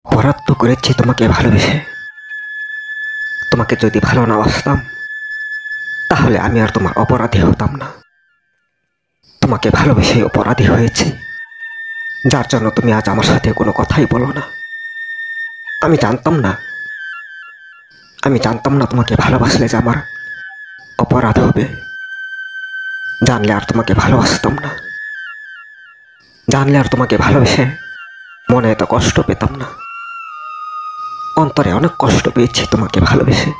অপরাধ তো করেছি তোমাকে ভালোবেসে। তোমাকে যদি ভালো না বাসতাম তাহলে আমি আর তোমার অপরাধী হতাম না। তোমাকে ভালোবেসে অপরাধী হয়েছি, যার জন্য তুমি আজ আমার সাথে কোনো কথাই বলো না। আমি জানতাম না তোমাকে ভালোবাসলে যে আমার অপরাধ হবে। জানলে আর তোমাকে ভালোবাসতাম না। জানলে আর তোমাকে ভালোবেসে মনে এত কষ্ট পেতাম না। অন্তরে অনেক কষ্ট পেয়েছি তোমাকে ভালোবেসে।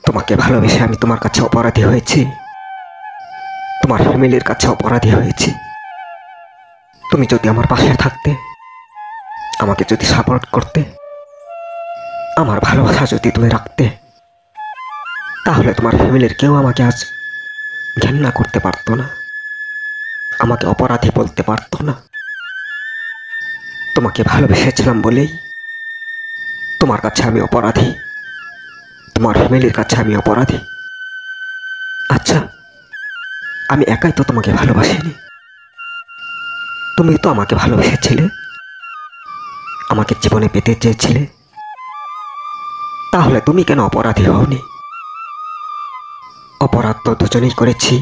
তোমাকে ভালোবেসে আমি তোমার কাছে অপরাধী হয়েছি, তোমার ফ্যামিলির কাছে অপরাধী হয়েছি। তুমি যদি আমার পাশে থাকতে, আমাকে যদি সাপোর্ট করতে, আমার ভালোবাসা যদি তুমি রাখতে, তাহলে তোমার ফ্যামিলির কেউ আমাকে আজ ঘেন্না করতে পারতো না, আমাকে অপরাধী বলতে পারতো না। তোমাকে ভালোবেসেছিলাম বলেই তোমার কাছে আমি অপরাধী, তোমার ফ্যামিলির কাছে আমি অপরাধী। আচ্ছা, আমি একাই তো তোমাকে ভালোবাসিনি, তুমি তো আমাকে ভালোবেসেছিলে, আমাকে জীবনে পেতে চেয়েছিলে। তাহলে তুমি কেন অপরাধী হওনি? অপরাধ তো দুজনেই করেছি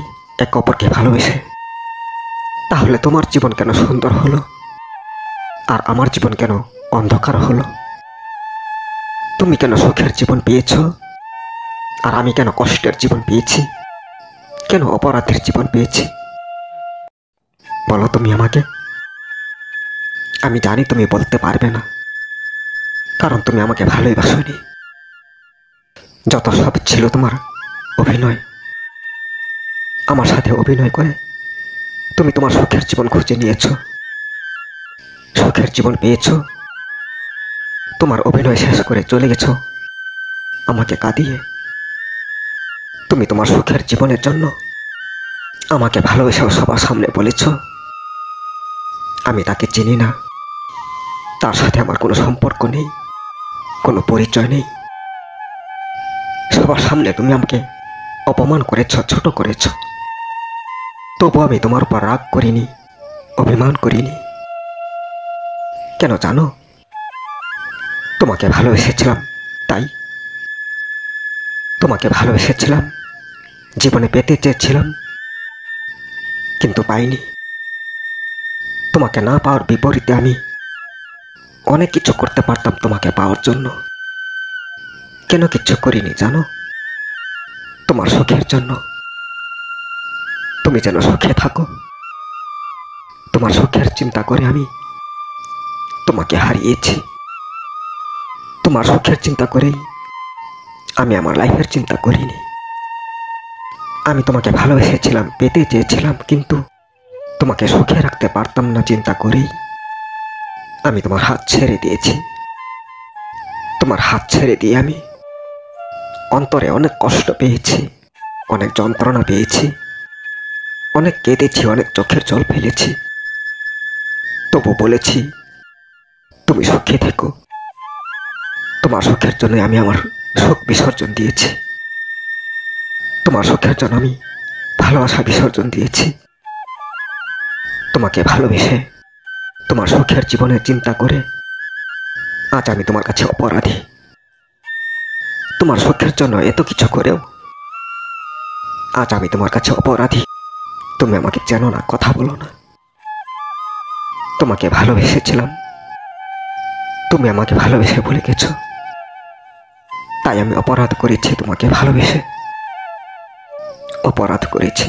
এক অপরকে ভালোবেসে। তাহলে তোমার জীবন কেন সুন্দর হলো আর আমার জীবন কেন অন্ধকার হলো? তুমি কেন সুখের জীবন পেয়েছ আর আমি কেন কষ্টের জীবন পেয়েছি, কেন অপরাধের জীবন পেয়েছি? বলো তুমি আমাকে। আমি জানি তুমি বলতে পারবে না, কারণ তুমি আমাকে ভালোই বাসনি। যত সব ছিল তোমার অভিনয়, আমার সাথে অভিনয় করে তুমি তোমার সুখের জীবন খুঁজে নিয়েছ, সুখের জীবন পেয়েছ। তোমার অভিনয় শেষ করে চলে গেছো আমাকে কাঁদিয়ে। তুমি তোমার সুখের জীবনের জন্য আমাকে ভালোবেসেও সবার সামনে বলেছ আমি তাকে চিনি না, তার সাথে আমার কোনো সম্পর্ক নেই, কোনো পরিচয় নেই। সবার সামনে তুমি আমাকে অপমান করেছ, ছোট করেছ। তবু আমি তোমার উপর রাগ করিনি, অভিমান করিনি। কেন জানো? তোমাকে ভালোবেসেছিলাম তাই। তোমাকে ভালোবেসেছিলাম, জীবনে পেতে চেয়েছিলাম, কিন্তু পাইনি। তোমাকে না পাওয়ার বিপরীতে আমি অনেক কিছু করতে পারতাম তোমাকে পাওয়ার জন্য। কেন কিচ্ছু করিনি জানো? তোমার সুখের জন্য। তুমি যেন সুখে থাকো, তোমার সুখের চিন্তা করে আমি তোমাকে হারিয়েছি। তোমার সুখের চিন্তা করেই আমি আমার লাইফের চিন্তা করিনি। আমি তোমাকে ভালোবেসেছিলাম, পেতে চেয়েছিলাম, কিন্তু তোমাকে সুখে রাখতে পারতাম না চিন্তা করেই আমি তোমার হাত ছেড়ে দিয়েছি। তোমার হাত ছেড়ে দিয়ে আমি অন্তরে অনেক কষ্ট পেয়েছি, অনেক যন্ত্রণা পেয়েছি, অনেক কেঁদেছি, অনেক চোখের জল ফেলেছি। তবু বলেছি তুমি সুখে থেকো। তোমার সুখের জন্য আমি আমার সুখ বিসর্জন দিয়েছি, তোমার সুখের জন্য আমি ভালোবাসা বিসর্জন দিয়েছি। তোমাকে ভালোবেসে তোমার সুখের জীবনের চিন্তা করে আজ আমি তোমার কাছে অপরাধী। তোমার সুখের জন্য এত কিছু করেও আজ আমি তোমার কাছে অপরাধী। তুমি আমাকে চেনো না, কথা বলো না। তোমাকে ভালোবেসেছিলাম, তুমি আমাকে ভালোবেসে ভুলে গেছো। তাই আমি অপরাধ করেছি, তোমাকে ভালোবেসে অপরাধ করেছি।